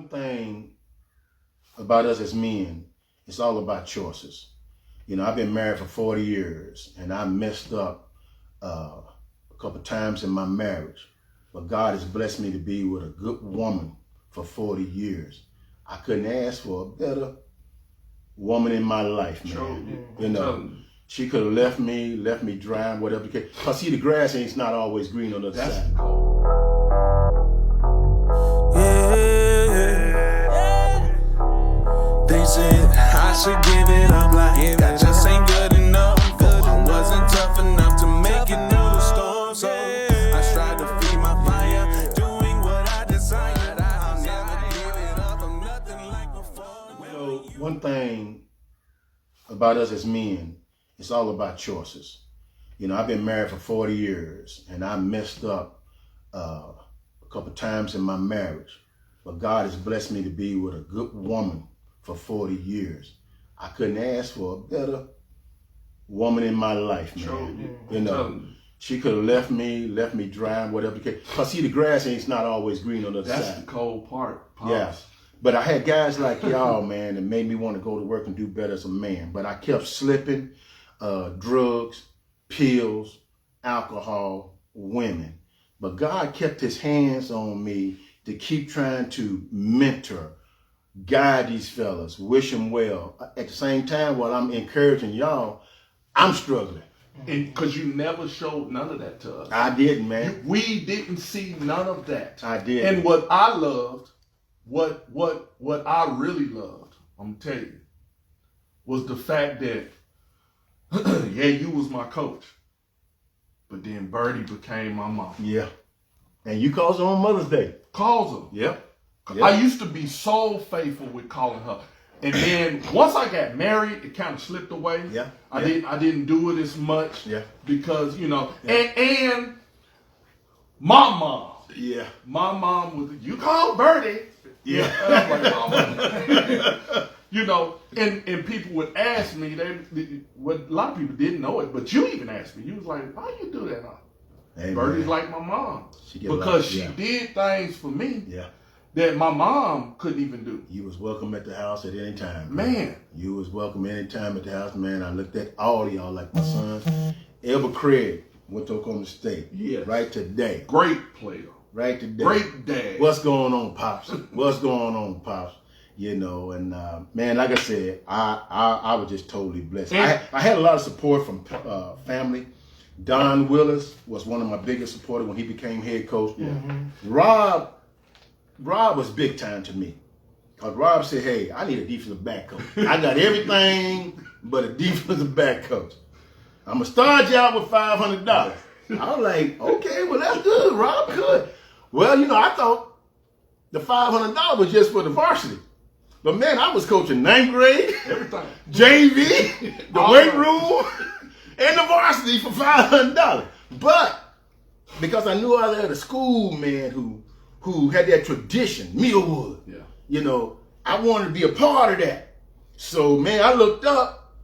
One thing about us as men, it's all about choices. I've been married for 40 years and I messed up a couple times in my marriage. But God has blessed me to be with a good woman for 40 years. I couldn't ask for a better woman in my life, man. She could have left me dry, whatever the case. Cause see, the grass ain't not always green on the other side. They said I should give it up, like that just ain't good enough. I wasn't tough enough to make it through the storm, so I tried to feed my fire, doing what I desired. I'll never give it up. I'm nothing like before. One thing about us as men, it's all about choices. I've been married for 40 years and I messed up a couple times in my marriage. But God has blessed me to be with a good woman for 40 years. I couldn't ask for a better woman in my life, man. She could have left me dry, whatever the case. Cause see, the grass ain't not always green on the other side. That's the cold part. Pops. Yeah. But I had guys like y'all, man, that made me want to go to work and do better as a man. But I kept slipping, drugs, pills, alcohol, women. But God kept his hands on me to keep trying to mentor, guide these fellas, wish them well. At the same time, while I'm encouraging y'all, I'm struggling. And because you never showed none of that to us. I didn't, man. We didn't see none of that. I did. And what I loved, what I really loved, I'm gonna tell you, was the fact that, yeah, you was my coach, but then Birdie became my mom. Yeah. And you calls her on Mother's Day. Calls her. Yep. I used to be so faithful with calling her. And then once I got married, it kind of slipped away. Yeah. I didn't do it as much. Yeah. Because, and my mom. Yeah. My mom was, you call Birdie. Yeah. I was like, Mama. And people would ask me, what a lot of people didn't know it, but you even asked me. You was like, why you do that? Hey, Birdie's man. like my mom. Because she did things for me. Yeah. That my mom couldn't even do. You was welcome at the house at any time. Man. You was welcome any time at the house, man. I looked at all of y'all like my son. Elber Craig went to Oklahoma State. Yes. Right today. Great player. Right today. Great dad. What's going on, Pops? What's going on, Pops? And man, like I said, I was just totally blessed. I had a lot of support from family. Don Willis was one of my biggest supporters when he became head coach. Yeah. Rob was big time to me. Because Rob said, hey, I need a defensive back coach. I got everything but a defensive back coach. I'm going to start you out with $500. I was like, okay, well, that's good. Rob could. Well, I thought the $500 was just for the varsity. But man, I was coaching 9th grade, everything, JV, the weight room, and the varsity for $500. But because I knew I had a school man who had that tradition, Millwood. Yeah. I wanted to be a part of that. So man, I looked up.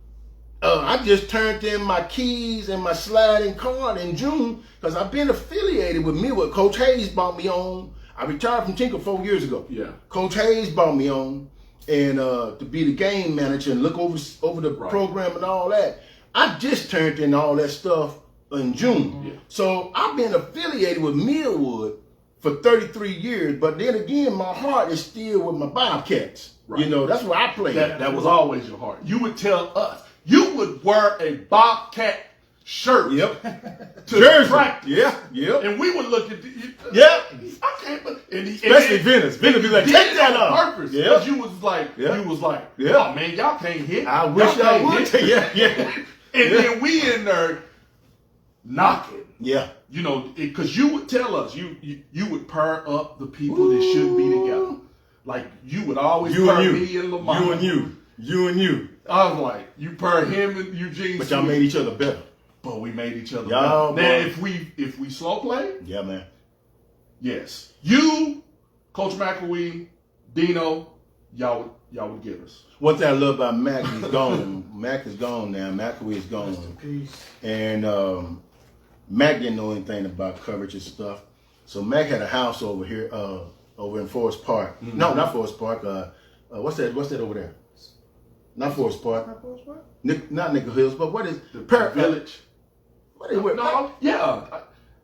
I just turned in my keys and my sliding card in June because I've been affiliated with Millwood. Coach Hayes brought me on. I retired from Tinker 4 years ago. Yeah. Coach Hayes brought me on and to be the game manager and look over the program and all that. I just turned in all that stuff in June. Yeah. So I've been affiliated with Millwood for 33 years, but then again, my heart is still with my Bobcats. Right. That's where I played. That was always your heart. You would tell us, you would wear a Bobcat shirt. Yep. To practice. Yeah. Yep. And we would look at yep. I can't believe especially Venice. Venice be like, take that off. Purpose. Yep. Because you was like, oh man, y'all can't hit. I wish y'all would. Yeah. And then we in there knocking. Yeah. Because you would tell us, you would pair up the people that should be together. Like, you would always pair me and Lamar. You and you. I was like, you pair him and Eugene. But y'all made each other better. But we made each other y'all better. Now, if we slow play. Yeah, man. Yes. You, Coach McElwee, Dino, y'all would get us. One thing I love about Mac, he's gone. Mac is gone now. McElwee is gone. Rest in peace. And Mac didn't know anything about coverage and stuff. So Mac had a house over here over in Forest Park. Mm-hmm. No, not Forest Park. What's that over there? Not Forest Park. Not Forest Park? Not Nickel Hills, but what is The Village? Village.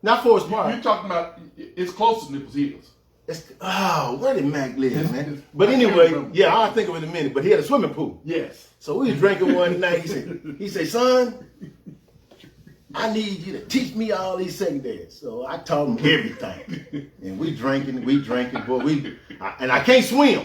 Not Forest Park. You're talking about, it's close to Nichols Hills. Where did Mac live, man? But I can't anyway, remember. yeah, I'll think of it in a minute. But he had a swimming pool. Yes. So we was drinking one night. He said, son, I need you to teach me all these secondaries. So I taught him everything. And we drinking, boy, and I can't swim.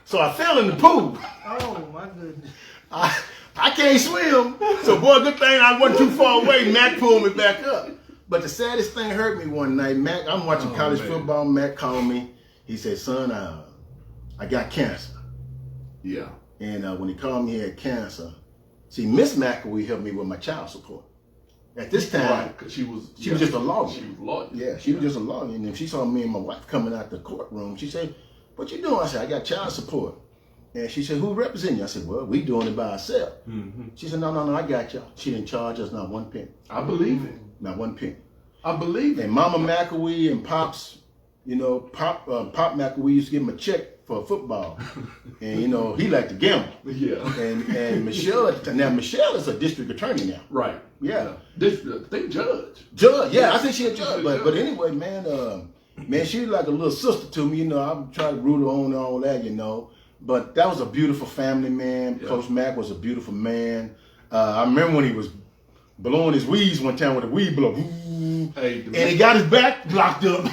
So I fell in the pool. Oh my goodness. I can't swim. So boy, good thing I wasn't too far away. Mac pulled me back up. But the saddest thing hurt me one night. Mac, I'm watching college football. Mac called me. He said, son, I got cancer. Yeah. And when he called me, he had cancer. See, Miss McAwee helped me with my child support. At this time, Right, because she was just a lawyer. She was a lawyer. Yeah, she was just a lawyer. And if she saw me and my wife coming out the courtroom, she said, what you doing? I said, I got child support. And she said, who represent you? I said, well, we doing it by ourselves. Mm-hmm. She said, no, I got y'all. She didn't charge us not one penny. I believe it. Not one penny. I believe it. And Mama McAwee and Pops, Pop McAwee used to give him a check for football. And, he liked to gamble. Yeah. And Michelle is a district attorney now. Right. Yeah. They judge. Judge, yeah, I think she a judge. But anyway, man, she's like a little sister to me, I'm trying to root her on and all that, But that was a beautiful family, man. Yeah. Coach Mac was a beautiful man. I remember when he was blowing his wheeze one time with a weed blow. And he got his back blocked up.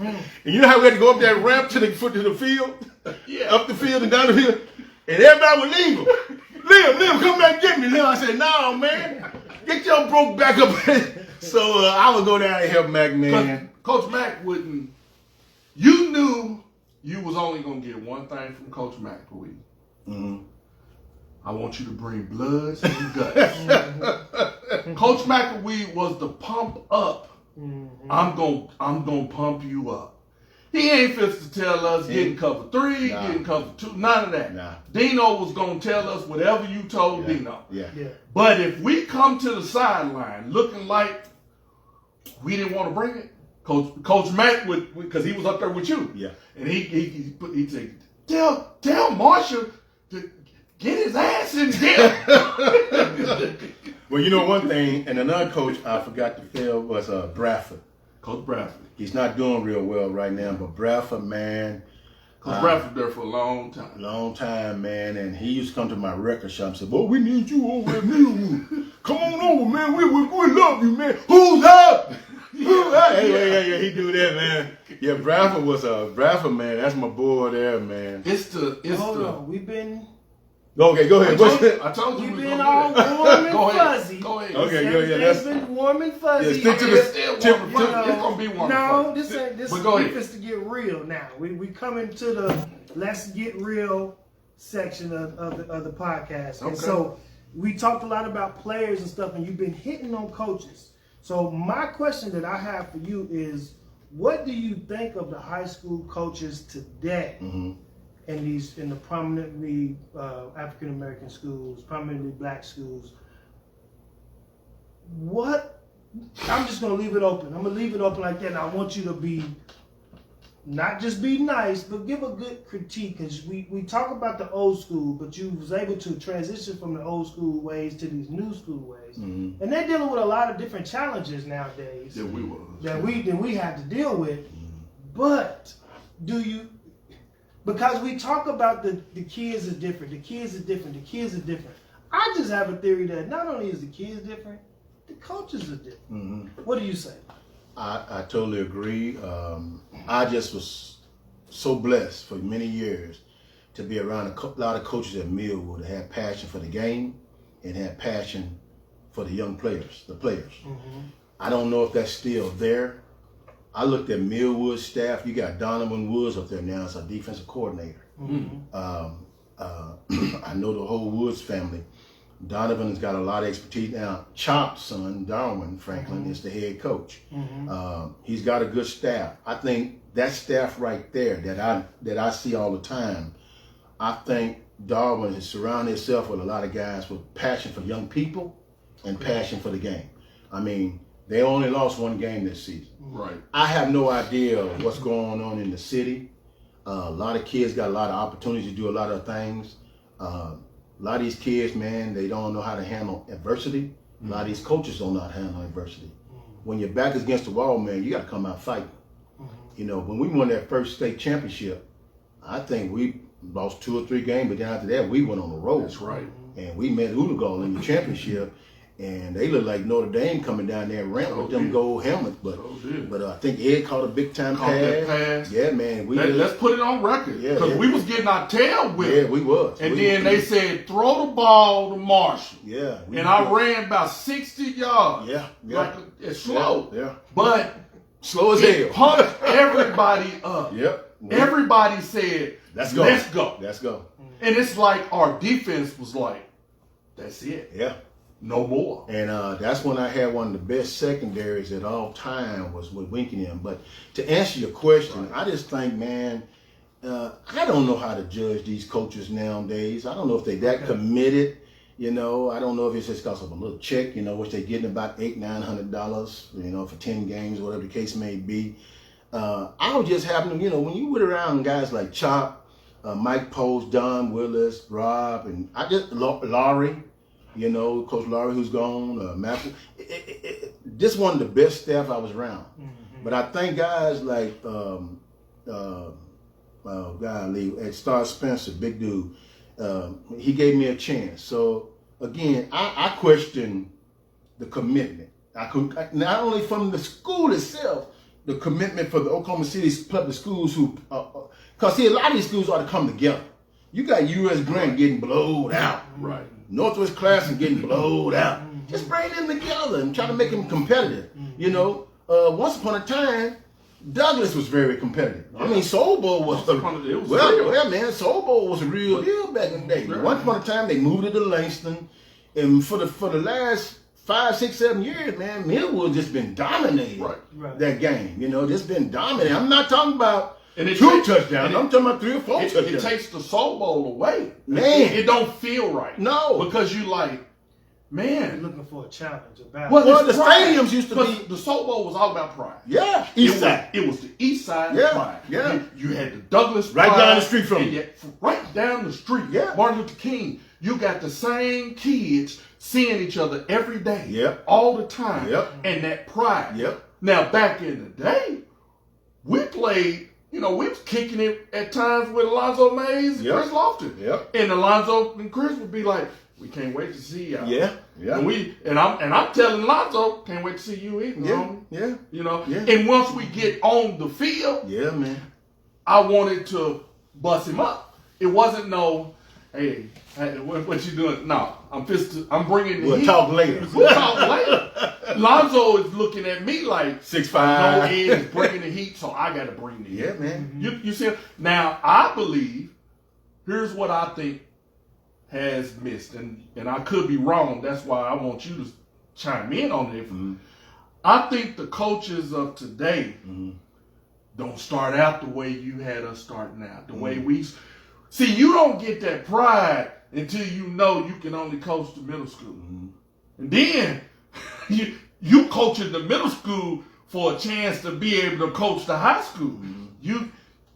And you know how we had to go up that ramp to the field? Yeah. Up the field and down the field. And everybody would leave him. Liam, come back and get me. Liam, I said, no, man. Get your broke back up. So I would go down and help Mac, man. Coach Mac wouldn't. You knew you was only going to get one thing from Coach McAwee. Mm-hmm. I want you to bring blood and guts. Coach McAwee was the pump up. Mm-hmm. I'm gonna pump you up. He ain't fit to tell us getting cover 3, getting cover 2, none of that. Nah. Dino was gonna tell us whatever you told Dino. Yeah. But if we come to the sideline looking like we didn't want to bring it, Coach Mac would, because he was up there with you. Yeah. And he'd say, tell Marshall to get his ass in there. Well, one thing, and another coach I forgot to tell was Bradford. Coach Bradford. He's not doing real well right now, but Bradford, man. Coach Bradford there for a long time. Long time, man. And he used to come to my record shop and say, boy, we need you over at Millwood. Come on over, man. We love you, man. Who's up? Yeah, he do that, man. Yeah, Bradford was Bradford, man. That's my boy there, man. Hold on, we've been. Okay, go ahead. I told you we've we been was all gonna do warm and Go ahead. fuzzy. Go ahead. Okay, go ahead. It's been warm and fuzzy. Yeah, stick to It's gonna be one. No, this ain't. This But go ahead. is to get real now. We coming to the let's get real section of the podcast. Okay. And so we talked a lot about players and stuff, and you've been hitting on coaches. So my question that I have for you is, what do you think of the high school coaches today in the prominently African American schools, prominently black schools? What? I'm just gonna leave it open. I'm gonna leave it open like that, and I want you to be not just be nice, but give a good critique, because we talk about the old school, but you was able to transition from the old school ways to these new school ways, and they're dealing with a lot of different challenges nowadays that we have to deal with. But do you? Because we talk about the kids are different, the kids are different, the kids are different. I just have a theory that not only is the kids different, the coaches are different. Mm-hmm. What do you say? I totally agree. I just was so blessed for many years to be around a lot of coaches at Millwood that had passion for the game and had passion for the young players, the players. Mm-hmm. I don't know if that's still there. I looked at Millwood staff. You got Donovan Woods up there now as our defensive coordinator. Mm-hmm. I know the whole Woods family. Donovan's got a lot of expertise now. Chomp's son, Darwin Franklin, is the head coach. Mm-hmm. He's got a good staff. I think that staff right there that I see all the time, I think Darwin has surrounded himself with a lot of guys with passion for young people and passion for the game. I mean, They only lost one game this season. Right. I have no idea what's going on in the city. A lot of kids got a lot of opportunities to do a lot of things. A lot of these kids, man, they don't know how to handle adversity. A lot of these coaches don't know how to handle adversity. When your back is against the wall, man, you got to come out fighting. You know, when we won that first state championship, I think we lost 2 or 3 games, but then after that, we went on the road. That's right. And we met Udagal in the championship, and they look like Notre Dame coming down there and ran with them gold helmets. But I think Ed caught a big time pass. Yeah, man. Let's put it on record. Because we was getting our tail whipped. Yeah, we was. And then they said, throw the ball to Marshall. Yeah. And I ran about 60 yards. Yeah. Like it's slow. Yeah. But slow as it hell. pumped everybody up. Yep. Everybody said, let's go. Let's go. And it's like our defense was like, that's it. Yeah. No more. And that's when I had one of the best secondaries at all time was with Winkingham. But to answer your question, I just think, man, I don't know how to judge these coaches nowadays. I don't know if they're that committed. You know, I don't know if it's just because of a little check, you know, which they're getting about $800-900, you know, for 10 games, whatever the case may be. I was just happening, you know, when you were around guys like Chop, Mike Post, Don Willis, Rob, and Laurie, you know, Coach Laurie who's gone, Matthew. This one of the best staff I was around. But I think guys like, golly, at Star Spencer, big dude, he gave me a chance. So again, I question the commitment. I could not only from the school itself, the commitment for the Oklahoma City public schools who, because see, a lot of these schools ought to come together. You got U.S. Grant getting blowed out. Right. Northwest Classic getting blowed out. Just bring them together and try to make them competitive. You know, once upon a time, Douglas was very competitive. I mean, Soul Bowl was man, Soul Bowl was a real deal back in the day. Once upon a time, they moved it to Langston, and for the last 5, 6, 7 years, man, Millwood just been dominating that game. You know, just been dominating. I'm not talking about 2 touchdowns. I'm talking about 3 or 4 touchdowns. It takes the Soul Bowl away. Man. It don't feel right. No. Because you like, man. Looking for a challenge, a battle. Well, the stadiums used to be. The Soul Bowl was all about pride. Yeah. East side. It was the east side pride. Yeah. You had the Douglas right pride, down the street from you. Right down the street. Yeah. Martin Luther King. You got the same kids seeing each other every day. Yep. All the time. Yep. And that pride. Yep. Now, back in the day, we played, you know, we was kicking it at times with Alonzo Mays and Chris Lofton. Yep. And Alonzo and Chris would be like, we can't wait to see y'all. Yeah. Yeah. And I'm telling Alonzo, can't wait to see you either, homie. Yeah. You know? Yeah. And once we get on the field, yeah, man, I wanted to bust him up. It wasn't no, hey, what you doing? No, I'm bringing the heat. We'll talk later. Lonzo is looking at me like 6'5". No, Ed is bringing the heat, so I got to bring the heat. Yeah, man. You see? Now, I believe, here's what I think has missed, and I could be wrong. That's why I want you to chime in on it. I think the coaches of today don't start out the way you had us starting out. The way we see, you don't get that pride until you know you can only coach the middle school, and then you coaching the middle school for a chance to be able to coach the high school.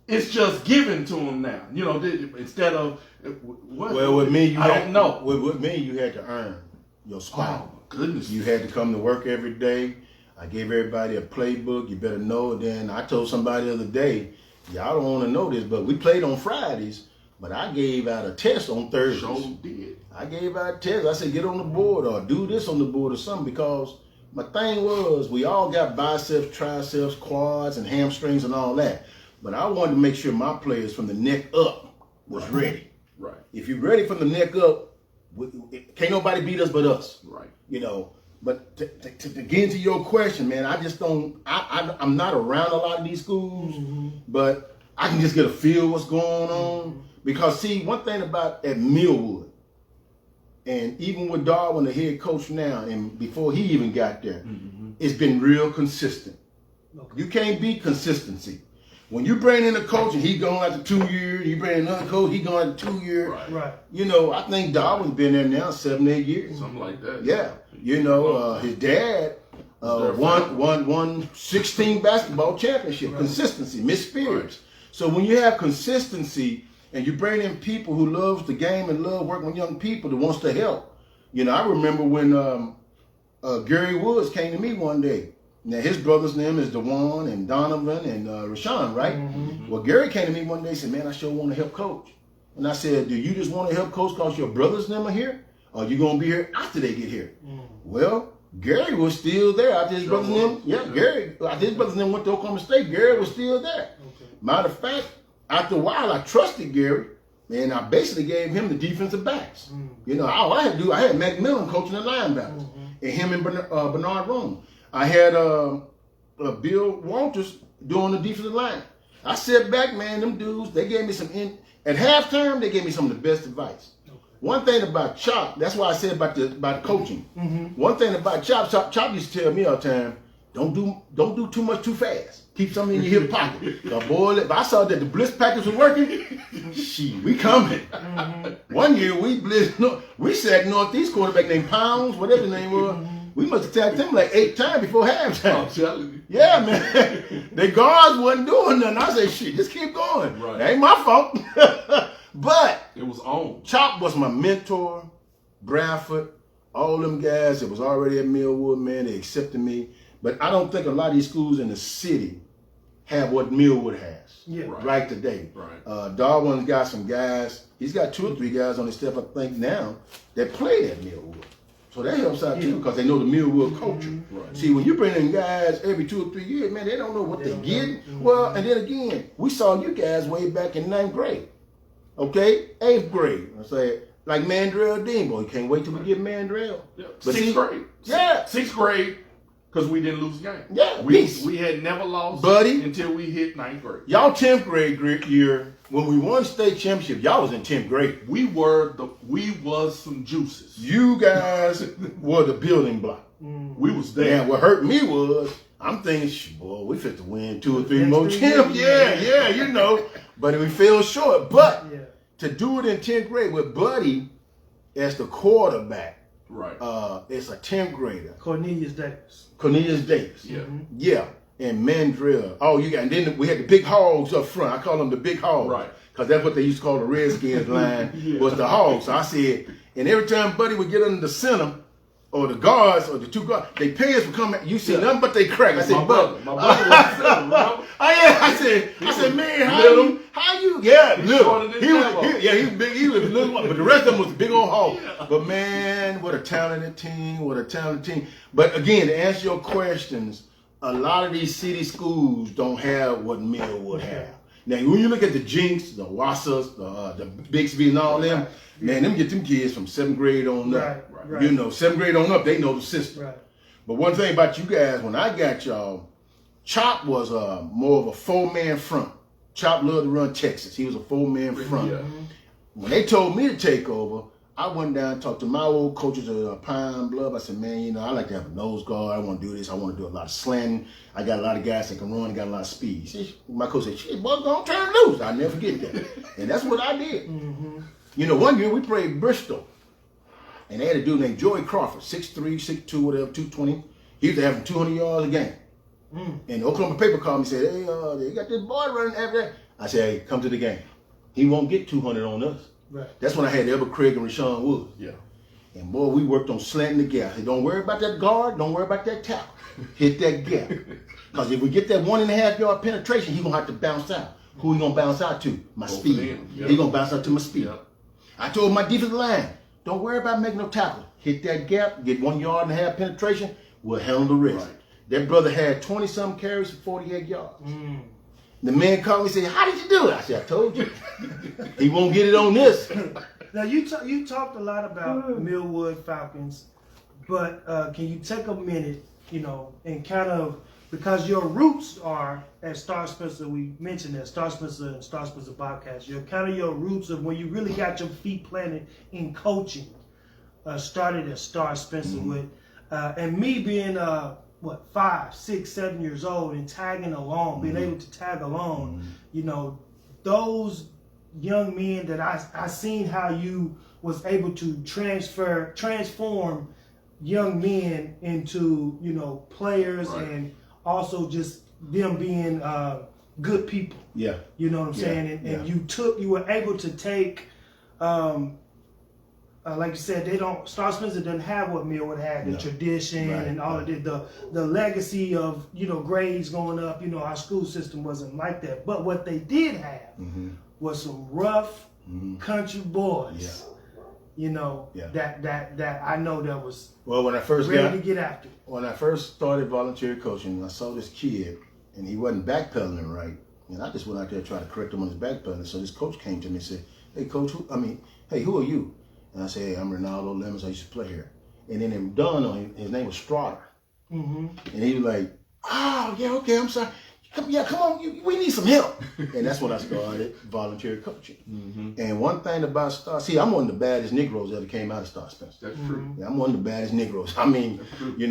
It's just given to them now. You know, instead of with me, you With me, you had to earn your spot. Oh, goodness. You had to come to work every day. I gave everybody a playbook. You better know it. Then I told somebody the other day, y'all don't want to know this, but we played on Fridays, but I gave out a test on Thursdays. Sure did. I gave out a test. I said, get on the board or do this on the board or something, because my thing was we all got biceps, triceps, quads, and hamstrings and all that. But I wanted to make sure my players from the neck up was ready. Right. If you're ready from the neck up, can't nobody beat us but us. Right. You know, but to get into your question, man, I just don't, I'm not around a lot of these schools, but I can just get a feel what's going on. Because see, one thing about at Millwood, and even with Darwin, the head coach now, and before he even got there, it's been real consistent. You can't beat consistency. When you bring in a coach and he going after 2 years, you bring another coach, he going after 2 years. Right. You know, I think Darwin's been there now 7, 8 years. Something like that. Yeah. You know, his dad won 16 basketball championship. Right. Consistency, Miss Spears. Right. So when you have consistency and you bring in people who loves the game and love working with young people that wants to help. You know, I remember when Gary Woods came to me one day. Now his brother's name is DeJuan and Donovan and Rashawn, right? Mm-hmm. Well, Gary came to me one day and said, man, I sure want to help coach. And I said, do you just want to help coach because your brothers them are here? Or you going to be here after they get here? Mm. Well, Gary was still there. After his brothers and them, Gary, after his brothers and them went to Oklahoma State, Gary was still there. Okay. Matter of fact, after a while, I trusted Gary, and I basically gave him the defensive backs. Mm. You know, all I had to do, I had Macmillan coaching the linebackers, and him and Bernard Rome. I had Bill Walters doing the defensive line. I sat back, man, them dudes, they gave me at halftime, they gave me some of the best advice. Okay. One thing about Chop, that's why I said about the coaching. Mm-hmm. One thing about Chop used to tell me all the time, don't do too much too fast. Keep something in your hip pocket. Boy, if I saw that the blitz package was working, shit, we coming. Mm-hmm. One year we sacked Northeast quarterback named Pounds, whatever his name was. Mm-hmm. We must have tagged him like 8 times before halftime. I'm telling you. Yeah, man. The guards wasn't doing nothing. I said, shit, just keep going. Right. That ain't my fault. But it was on. Chop was my mentor, Bradford, all them guys that was already at Millwood, man, they accepted me. But I don't think a lot of these schools in the city have what Millwood has right today. Right. Darwin's got some guys. He's got 2 or 3 guys on his staff, I think, now that played at Millwood. So that helps out too because they know the Millwood culture. Mm-hmm. Right. See, when you bring in guys every 2 or 3 years, man, they don't know what they're getting. Mm-hmm. Well, and then again, we saw you guys way back in 9th grade. Okay? 8th grade. I say, like Mandrell Deanbo. You can't wait till we get Mandrell. Yeah. 6th grade. Yeah. 6th grade. Because we didn't lose a game. Yeah, we had never lost until we hit 9th grade. Y'all 10th grade year, when we won state championship, y'all was in 10th grade. We was some juices. You guys were the building block. We was there. And what hurt me was, I'm thinking, boy, we fit to win 2 or 3 more champs. Yeah, you know. But we fell short. But to do it in 10th grade with Buddy as the quarterback, right. It's a 10th grader. Cornelius Davis. Yeah. Mm-hmm. Yeah. And Mandrell. Oh, you got, and then we had the big hogs up front. I call them the big hogs. Right. Because that's what they used to call the Redskins line was the hogs. So I said, and every time Buddy would get under the center, or the guards, or the 2 guards, they pay us for coming. You see nothing but they crack. I said, my brother was the center, bro. I said, man, how you? Yeah, little. He was big. He was little, but the rest of them was big old hog. Yeah. But man, what a talented team. But again, to answer your questions, a lot of these city schools don't have what Millwood have. Now, when you look at the Jinx, the Wassas, the Bixby, and all them, man, them get them kids from 7th grade on up. Right. You know, 7th grade on up, they know the system. Right. But one thing about you guys, when I got y'all, Chop was more of a 4-man front. Chop loved to run Texas. He was a 4-man front. Yeah. When they told me to take over, I went down and talked to my old coaches at Pine Bluff. I said, man, you know, I like to have a nose guard. I want to do this. I want to do a lot of slanting. I got a lot of guys that can run, got a lot of speed. See, my coach said, shit, boy, don't turn loose. I'll never forget that. And that's what I did. Mm-hmm. You know, one year we played Bristol. And they had a dude named Joey Crawford, 6'3", 6'2", whatever, 220. He used to have 200 yards a game. And the Oklahoma paper called me and said, hey, they got this boy running after that. I said, hey, come to the game. He won't get 200 on us. Right. That's when I had Elbert Craig and Rashawn Woods. Yeah. And boy, we worked on slanting the gap. I said, don't worry about that guard. Don't worry about that tackle. Hit that gap. Because if we get that 1.5 yard penetration, he's going to have to bounce out. Who he going to bounce out to? My speed. He's going to bounce out to my speed. Yep. I told my defensive line, don't worry about making no tackle. Hit that gap, get 1.5 yard penetration, we'll handle the rest. Right. That brother had 20-something carries for 48 yards. The man called me and said, how did you do it? I said, I told you. He won't get it on this. Now, you talked a lot about Millwood Falcons, but can you take a minute, you know, and kind of, because your roots are at Star Spencer, we mentioned that, Star Spencer and Star Spencer Bobcats, you're kind of your roots of when you really got your feet planted in coaching, started at Star Spencer with, and me being, 5, 6, 7 years old and tagging along, being able to tag along, you know, those young men that I seen how you was able to transform young men into, players Right. and also just them being good people. Yeah. You know what I'm saying? And you were able to take, like you said, Star Spencer doesn't have what Millwood had, the tradition Right, and all of the legacy of, grades going up. Our school system wasn't like that. But what they did have was some rough country boys. Yeah. That I know that was Well, when I first ready to get after. when I first started volunteer coaching, I saw this kid, and he wasn't backpedaling right. And I just went out there to try to correct him on his backpedaling. So this coach came to me and said, "Hey, coach, who are you?" And I said, "Hey, I'm Renaldo Lemons. I used to play here." And then it dawned on him, his name was Strotter. And he was like, "Oh, yeah, okay, I'm sorry. Come on, we need some help." And that's when I started volunteer coaching. And one thing about I'm one of the baddest Negroes that ever came out of Star Spencer. That's true. Yeah, I'm one of the baddest Negroes. I mean,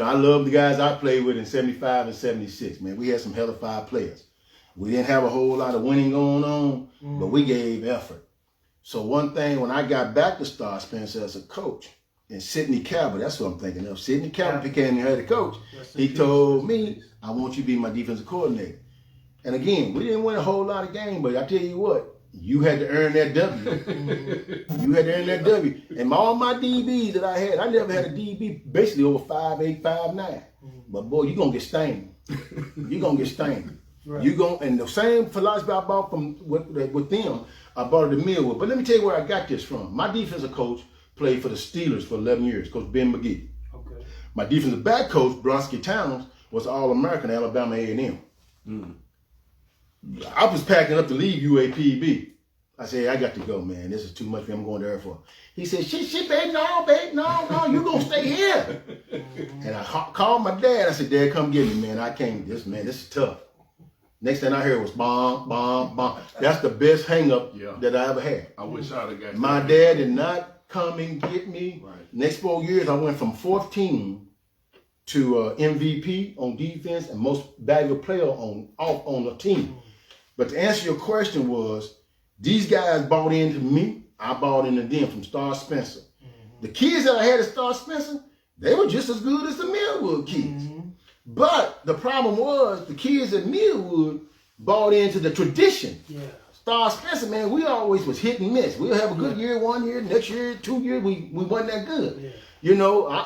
I love the guys I played with in 75 and 76, man. We had some hellified players. We didn't have a whole lot of winning going on, but we gave effort. So one thing, when I got back to Star Spencer as a coach, and Sidney Cabot, that's what I'm thinking of. Sidney Cabot became the head coach. He told me, "I want you to be my defensive coordinator." And again, we didn't win a whole lot of games, but I tell you what, you had to earn that W. You had to earn that W. And all my DBs that I had, I never had a DB basically over 5'8", 5'9". But boy, you're going to get stained. You're going to get stained. Right. And the same philosophy I bought with them, I bought it at Millwood. But let me tell you where I got this from. My defensive coach played for the Steelers for 11 years, Coach Ben McGee. Okay. My defensive back coach, Bronski Towns, was All-American at Alabama A&M. I was packing up to leave UAPB. I said, "I got to go, man. This is too much for me. I'm going to Air Force." He said, shit, babe, no, you going to stay here. And I called my dad. I said, "Dad, come get me, man. I can't. This is tough." Next thing I heard was bomb, bomb, bomb. That's the best hang-up that I ever had. I wish I'd have got My dad did not come and get me. Right. Next 4 years, I went from 14 to MVP on defense and most valuable player on the team. But to answer your question was, these guys bought into me. I bought into them from Star Spencer. The kids that I had at Star Spencer, they were just as good as the Millwood kids. But the problem was the kids at Millwood bought into the tradition. Yeah. Star Spencer, man, we always was hit and miss. We'll have a good year 1 year, next year, 2 years, we wasn't that good. Yeah.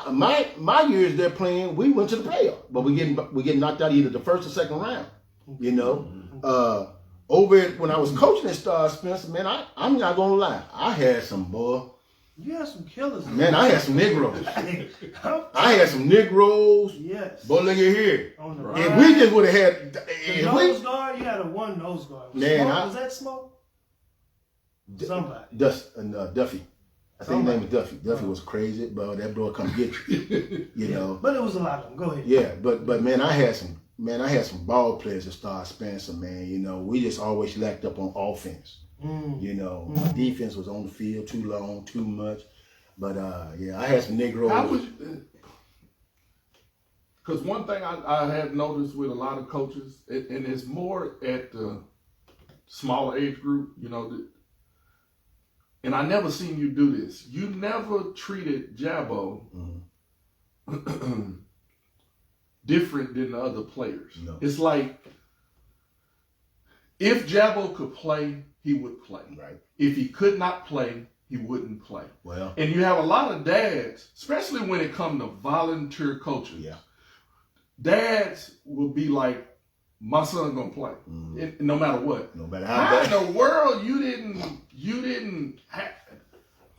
My years there playing, we went to the playoff, but we getting knocked out either the first or second round. When I was coaching at Star Spencer, man, I'm not gonna lie, I had some boy. You had some killers. Man, I had some Negroes. I had some Negroes. Yes. But look at here. On the If we just would have had, the nose guard, you had a one nose guard. Man, was that Smoke? Somebody. Duffy. I think his name was Duffy. Duffy was crazy, but that boy come get you. But it was a lot of them. Go ahead. Yeah, but man, I had some ball players at Star Spencer, man. We just always lacked up on offense. My defense was on the field too long, too much. But I had some Negroes. Because one thing I have noticed with a lot of coaches, and it's more at the smaller age group, and I never seen you do this. You never treated Jabbo different than the other players. No. It's like, if Jabbo could play, he would play. Right. If he could not play, he wouldn't play. Well, and you have a lot of dads, especially when it comes to volunteer coaching. yeah. Dads will be like, "My son gonna play, no matter what." No matter how bad. in the world you didn't have?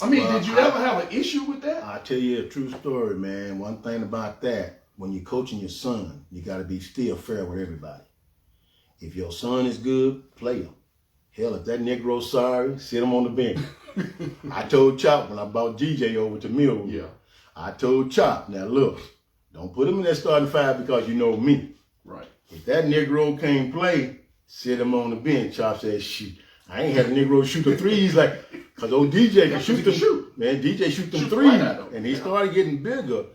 I mean, did you ever have an issue with that? I'll tell you a true story, man. One thing about that, when you're coaching your son, you got to be still fair with everybody. If your son is good, play him. Hell, if that Negro's sorry, sit him on the bench. I told Chop when I brought DJ over to Millwood. I told Chop, now look, don't put him in that starting five because you know me. Right. If that Negro can't play, sit him on the bench. Chop said, "Shoot, I ain't had a Negro shoot the threes because old DJ can shoot them. Man, DJ shoot them threes, and he started getting bigger.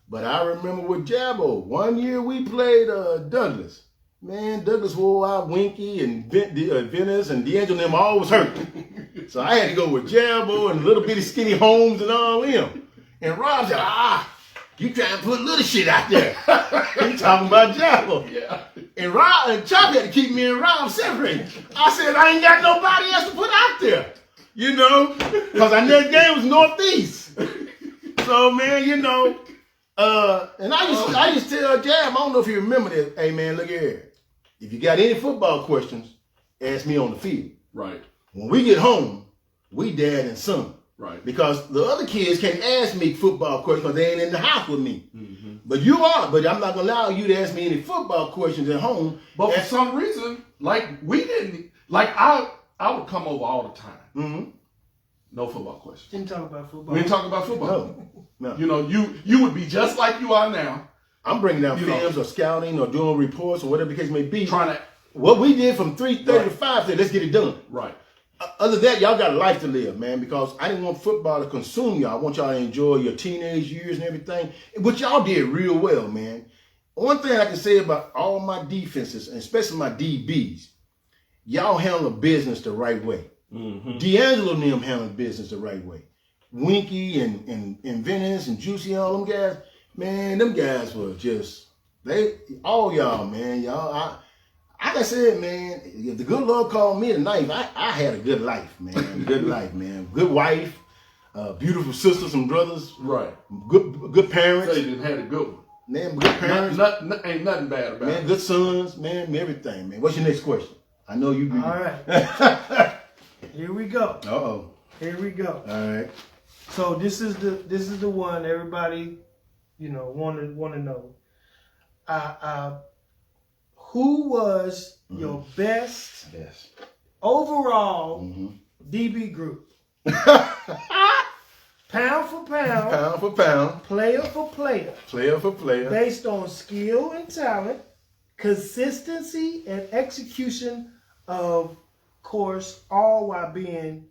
But I remember with Jabbo, 1 year we played Douglas. Man, Douglas wore out Winky and Venice and D'Angelo and them all was hurt. So I had to go with Jabbo and little bitty skinny Holmes and all them. And Rob said, You trying to put little shit out there. He talking about Jabbo. Yeah. And Rob and Chop had to keep me and Rob separated. I said, I ain't got nobody else to put out there. You know? Because our next game was Northeast. So, man, you know, and I used to tell Jab, I don't know if you remember this. Hey, man, look here. If you got any football questions, ask me on the field. Right. When we get home, we dad and son. Right. Because the other kids can't ask me football questions because they ain't in the house with me. Mm-hmm. But you are. But I'm not going to allow you to ask me any football questions at home. But for some reason, like we didn't, like I would come over all the time. Mm-hmm. No football questions. Didn't talk about football. We didn't talk about football. No. You know, you would be just like you are now. I'm bringing down You films know. or scouting or doing reports or whatever the case may be. Trying to. What we did from 3:30 to Right. 5, let's get it done. Right. Other than that, y'all got a life to live, man, because I didn't want football to consume y'all. I want y'all to enjoy your teenage years and everything, which y'all did real well, man. One thing I can say about all my defenses, and especially my DBs, y'all handle business the right way. Mm-hmm. D'Angelo and them handle business the right way. Winky and Venice and Juicy, all them guys, man, them guys were just, all y'all, man, y'all, like I said, man, if the good Lord called me a knife, I had a good life, man. Good life, man. Good wife, beautiful sisters and brothers. Right. Good parents. So you didn't have a good one. Man, good parents. Ain't nothing bad about Man, it. good sons, man, everything, man. What's your next question? I know you agree. All right. Here we go. Uh-oh. Here we go. All right. So this is the one everybody, want to know. Who was your best Yes. overall Mm-hmm. DB group? Pound for pound, Pound for pound, player for player, player for player. based on skill and talent, consistency and execution of course, all while being,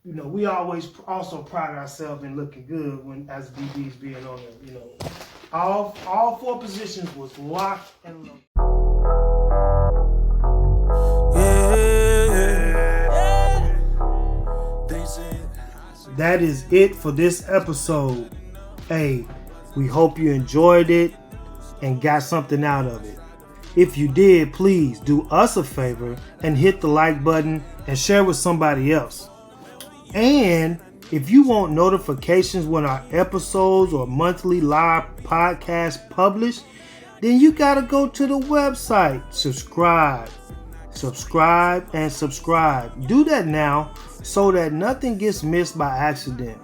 we always also pride ourselves in looking good when as DBs being on the, all four positions was locked and loaded. That is it for this episode. Hey, we hope you enjoyed it and got something out of it. If you did, please do us a favor and hit the like button and share with somebody else. And if you want notifications when our episodes or monthly live podcast publish, then you gotta go to the website, subscribe, and subscribe. Do that now so that nothing gets missed by accident.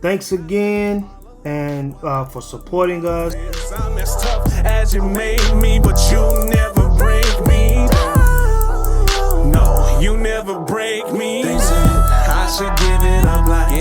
Thanks again and for supporting us. I'm as tough as you made me, but you never break me down. No, you never break me down. I should give it up like